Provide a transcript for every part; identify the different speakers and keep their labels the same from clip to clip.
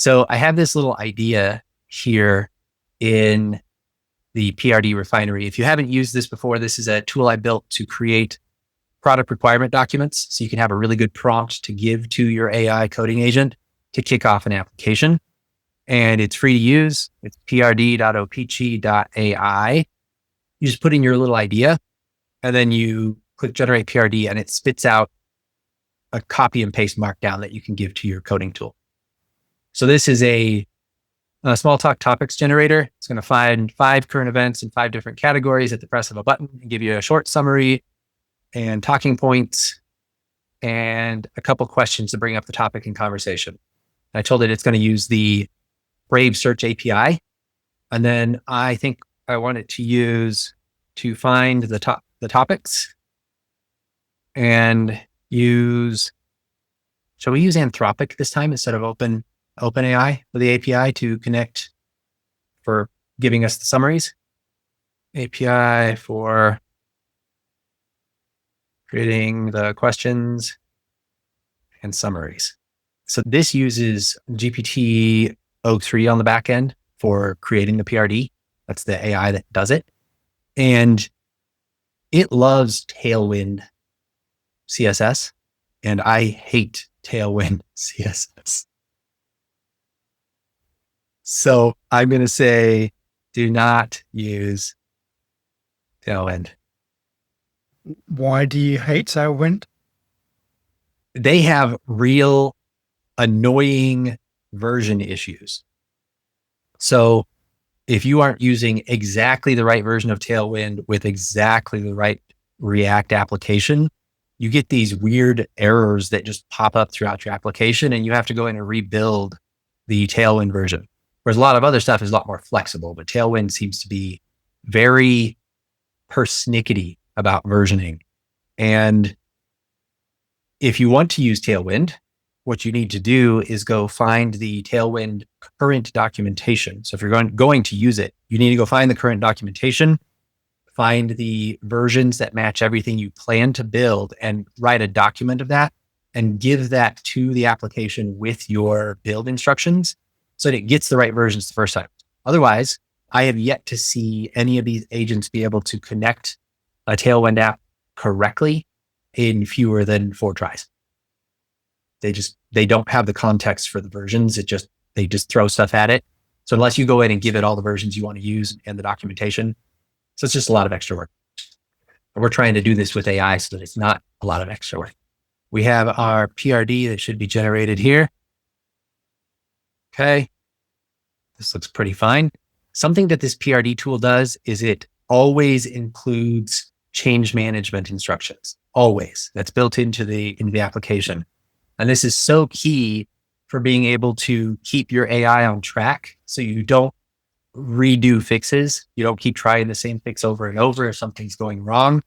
Speaker 1: So I have this little idea here in the PRD Refinery. If you haven't used this before, this is a tool I built to create product requirement documents. So you can have a really good prompt to give to your AI coding agent to kick off an application. And it's free to use. It's prd.opichi.ai. You just put in your little idea and then you click generate PRD and it spits out a copy and paste markdown that you can give to your coding tool. So this is a small talk topics generator. It's going to find 5 current events in 5 different categories at the press of a button and give you a short summary and talking points and a couple questions to bring up the topic in conversation. I told it it's going to use the Brave Search API. And then I think I want it to use to find the topics and use, shall we use Anthropic this time instead of OpenAI for the API to connect for giving us the summaries? API for creating the questions and summaries. So this uses GPT-03 on the back end for creating the PRD. That's the AI that does it. And it loves Tailwind CSS. And I hate Tailwind CSS. So I'm going to say, do not use Tailwind.
Speaker 2: Why do you hate Tailwind?
Speaker 1: They have real annoying version issues. So if you aren't using exactly the right version of Tailwind with exactly the right React application, you get these weird errors that just pop up throughout your application and you have to go in and rebuild the Tailwind version. Whereas a lot of other stuff is a lot more flexible, but Tailwind seems to be very persnickety about versioning. And if you want to use Tailwind, what you need to do is go find the Tailwind current documentation. So if you're going to use it, you need to go find the current documentation, find the versions that match everything you plan to build and write a document of that and give that to the application with your build instructions so that it gets the right versions the first time. Otherwise, I have yet to see any of these agents be able to connect a Tailwind app correctly in fewer than 4 tries. They don't have the context for the versions. They just throw stuff at it. So unless you go in and give it all the versions you want to use and the documentation, so it's just a lot of extra work. And we're trying to do this with AI so that it's not a lot of extra work. We have our PRD that should be generated here. Okay. This looks pretty fine. Something that this PRD tool does is it always includes change management instructions. Always. That's built into the application. And this is so key for being able to keep your AI on track so you don't redo fixes. You don't keep trying the same fix over and over. If something's going wrong,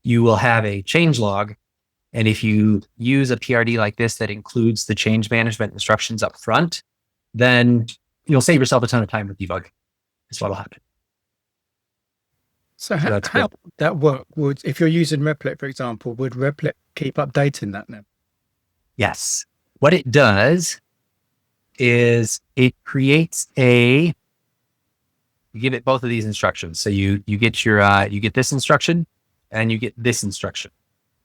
Speaker 1: you will have a change log. And if you use a PRD like this that includes the change management instructions up front, then you'll save yourself a ton of time with debugging. That's what'll happen.
Speaker 2: So how that work? If you're using Replit, for example, would Replit keep updating that now?
Speaker 1: Yes. What it does is it creates you give it both of these instructions. So you get you get this instruction and you get this instruction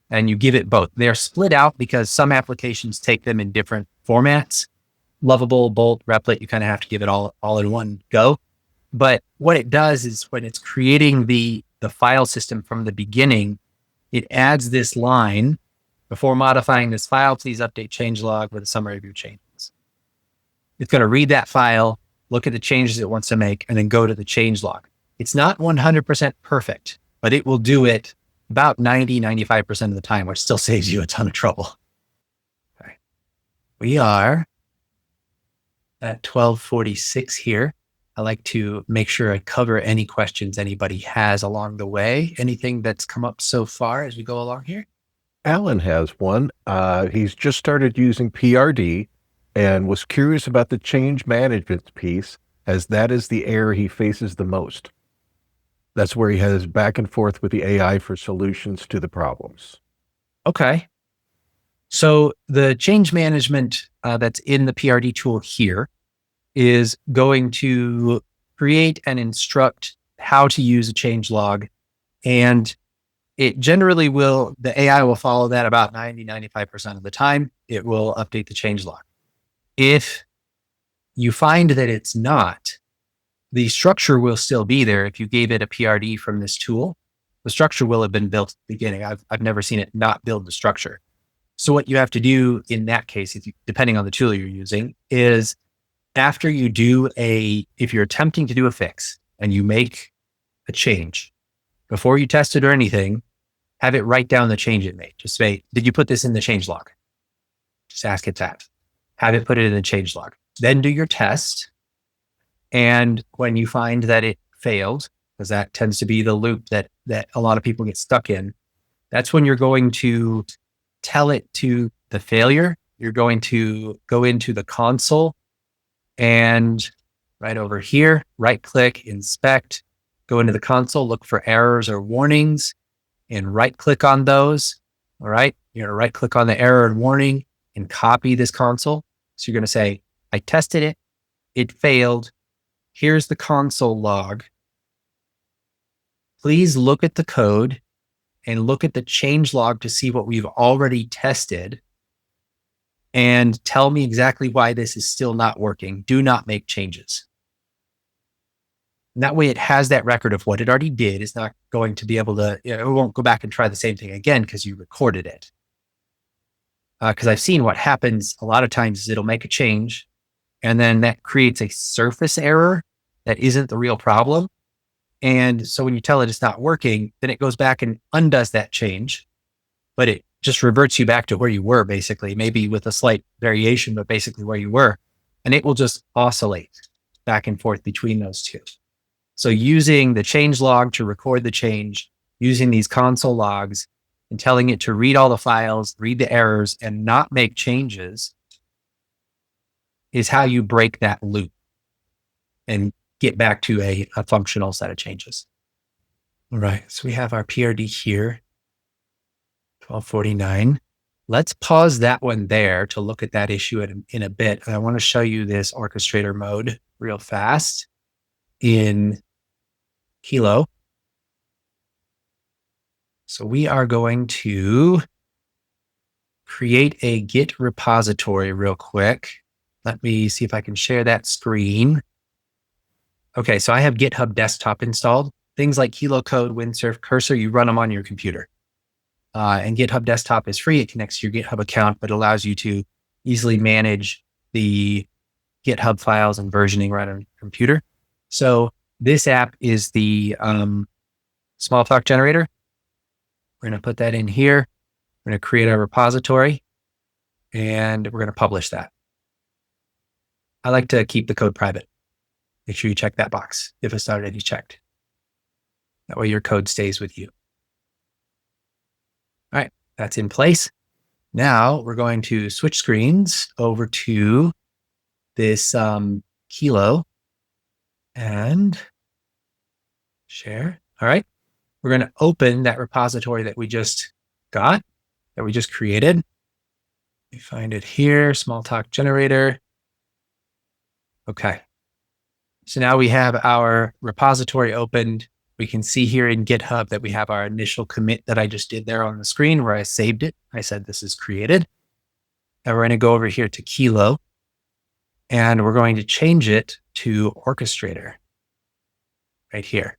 Speaker 1: and you give it both. They're split out because some applications take them in different formats. Lovable, Bolt, Replit, you kind of have to give it all in one go. But what it does is when it's creating the file system from the beginning, it adds this line: before modifying this file, please update changelog with a summary of your changes. It's going to read that file, look at the changes it wants to make, and then go to the changelog. It's not 100% perfect, but it will do it about 90-95% of the time, which still saves you a ton of trouble. All right. We are at 12:46 here. I like to make sure I cover any questions anybody has along the way. Anything that's come up so far as we go along here?
Speaker 3: Alan has one. He's just started using PRD and was curious about the change management piece, as that is the area he faces the most. That's where he has back and forth with the AI for solutions to the problems.
Speaker 1: Okay. So the change management that's in the PRD tool here is going to create and instruct how to use a change log. And it generally will, the AI will follow that about 95% of the time. It will update the change log. If you find that it's not, the structure will still be there. If you gave it a PRD from this tool, the structure will have been built at the beginning. I've never seen it not build the structure. So what you have to do in that case, depending on the tool you're using, is after you do if you're attempting to do a fix and you make a change, before you test it or anything, have it write down the change it made. Just say, did you put this in the change log? Just ask it that. Have it put it in the change log. Then do your test. And when you find that it failed, because that tends to be the loop that a lot of people get stuck in, that's when you're going to tell it to the failure. You're going to go into the console and right over here, right click, inspect, go into the console, look for errors or warnings and right click on those. All right. You're going to right click on the error and warning and copy this console. So you're going to say, I tested it. It failed. Here's the console log. Please look at the code and look at the change log to see what we've already tested and tell me exactly why this is still not working. Do not make changes. And that way it has that record of what it already did. It's not going to be able to, it won't go back and try the same thing again because you recorded it. Because I've seen what happens a lot of times is it'll make a change and then that creates a surface error that isn't the real problem. And so when you tell it it's not working, then it goes back and undoes that change, but it just reverts you back to where you were, basically, maybe with a slight variation, but basically where you were. And it will just oscillate back and forth between those two. So using the change log to record the change, using these console logs and telling it to read all the files, read the errors, and not make changes is how you break that loop and get back to a functional set of changes. All right, so we have our PRD here, 1249. Let's pause that one there to look at that issue in a bit. And I want to show you this orchestrator mode real fast in Kilo. So we are going to create a Git repository real quick. Let me see if I can share that screen. Okay, so I have GitHub Desktop installed. Things like Kilo Code, Windsurf, Cursor, you run them on your computer. And GitHub Desktop is free. It connects to your GitHub account, but allows you to easily manage the GitHub files and versioning right on your computer. So this app is the Smalltalk generator. We're going to put that in here. We're going to create a repository and we're going to publish that. I like to keep the code private. Make sure you check that box if it's not already checked. That way your code stays with you. All right, that's in place. Now we're going to switch screens over to this Kilo and share. All right, we're going to open that repository that we just got, that we just created. You find it here, Smalltalk generator. Okay. So now we have our repository opened. We can see here in GitHub that we have our initial commit that I just did there on the screen where I saved it. I said this is created. Now we're going to go over here to Kilo and we're going to change it to orchestrator right here.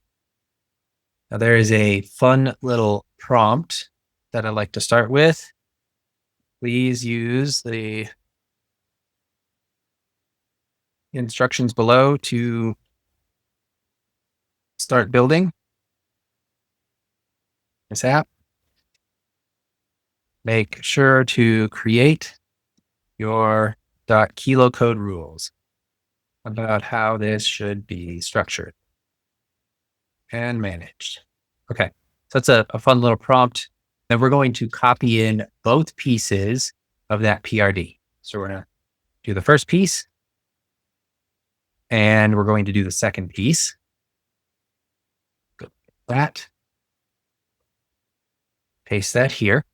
Speaker 1: Now there is a fun little prompt that I like to start with. Please use the instructions below to start building this app. Make sure to create your .kilo code rules about how this should be structured and managed. Okay, so that's a fun little prompt. Then we're going to copy in both pieces of that PRD. So we're going to do the first piece and we're going to do the second piece. Go that. Paste that here.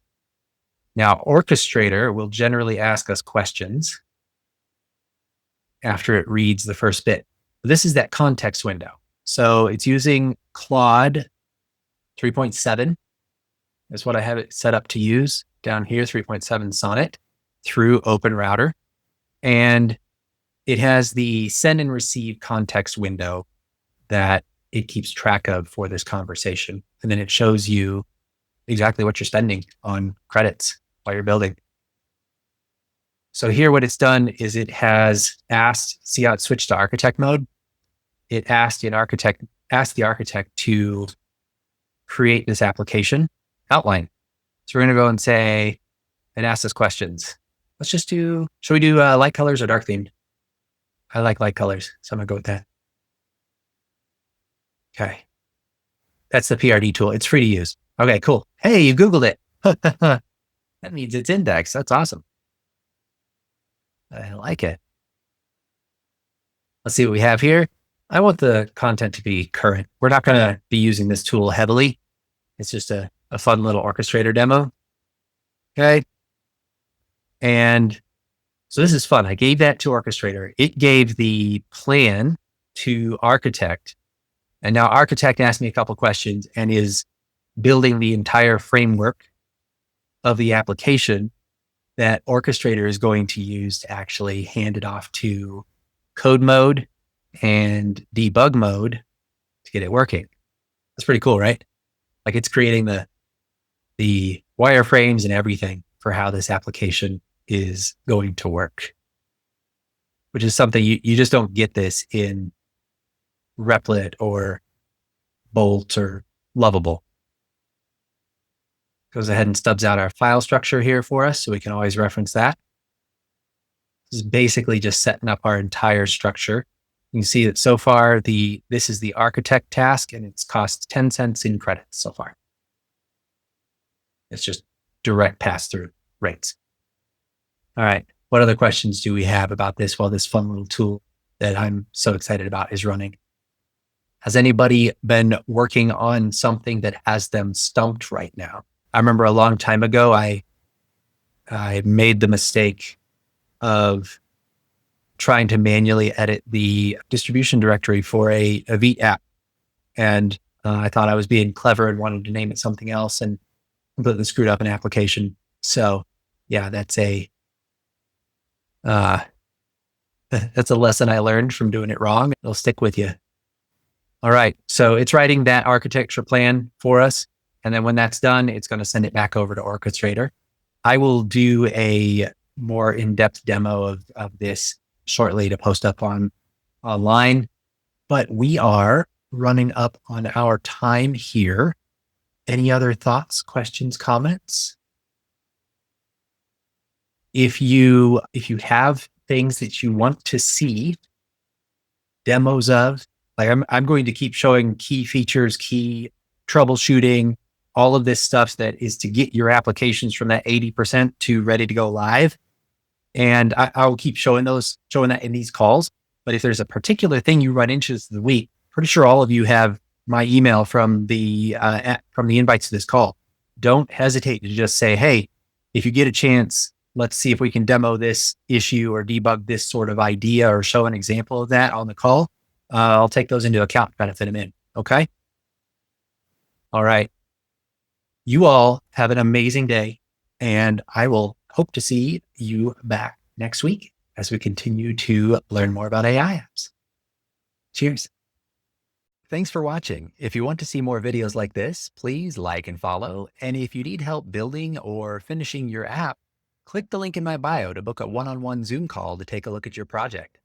Speaker 1: Now, orchestrator will generally ask us questions. after it reads the first bit. This is that context window. So it's using Claude 3.7. That's what I have it set up to use down here, 3.7 Sonnet through Open Router. And it has the send and receive context window that it keeps track of for this conversation. And then it shows you exactly what you're spending on credits while you're building. So here what it's done is it has asked, see how it switched to architect mode? It asked the architect to create this application outline. So we're going to go and say, and ask us questions. Let's just do, should we do light colors or dark themed? I like light colors, so I'm gonna go with that. Okay. That's the PRD tool. It's free to use. Okay, cool. Hey, you Googled it. That means it's indexed. That's awesome. I like it. Let's see what we have here. I want the content to be current. We're not going to be using this tool heavily. It's just a fun little orchestrator demo. Okay. And so this is fun. I gave that to orchestrator. It gave the plan to architect. And now architect asked me a couple questions and is building the entire framework of the application that orchestrator is going to use to actually hand it off to code mode and debug mode to get it working. That's pretty cool, right? Like it's creating the wireframes and everything for how this application is going to work, which is something you just don't get this in Replit or Bolt or Lovable. Goes ahead and stubs out our file structure here for us, so we can always reference that. This is basically just setting up our entire structure. You can see that so far, this is the architect task, and it's cost 10 cents in credits so far. It's just direct pass-through rates. All right, what other questions do we have about this while this fun little tool that I'm so excited about is running? Has anybody been working on something that has them stumped right now? I remember a long time ago, I made the mistake of trying to manually edit the distribution directory for a Vite app. And I thought I was being clever and wanted to name it something else and completely screwed up an application. So yeah, that's a lesson I learned from doing it wrong. It'll stick with you. All right. So it's writing that architecture plan for us. And then when that's done, it's going to send it back over to orchestrator. I will do a more in-depth demo of this shortly to post up online, but we are running up on our time here. Any other thoughts, questions, comments? If you have things that you want to see demos of, like I'm going to keep showing key features, key troubleshooting, all of this stuff that is to get your applications from that 80% to ready to go live. And I'll keep showing that in these calls. But if there's a particular thing you run into this week, pretty sure all of you have my email from the invites to this call. Don't hesitate to just say, hey, if you get a chance, let's see if we can demo this issue or debug this sort of idea or show an example of that on the call. I'll take those into account, try to fit them in. Okay. All right. You all have an amazing day, and I will hope to see you back next week as we continue to learn more about AI apps. Cheers. Thanks for watching. If you want to see more videos like this, please like and follow. And if you need help building or finishing your app, click the link in my bio to book a one-on-one Zoom call to take a look at your project.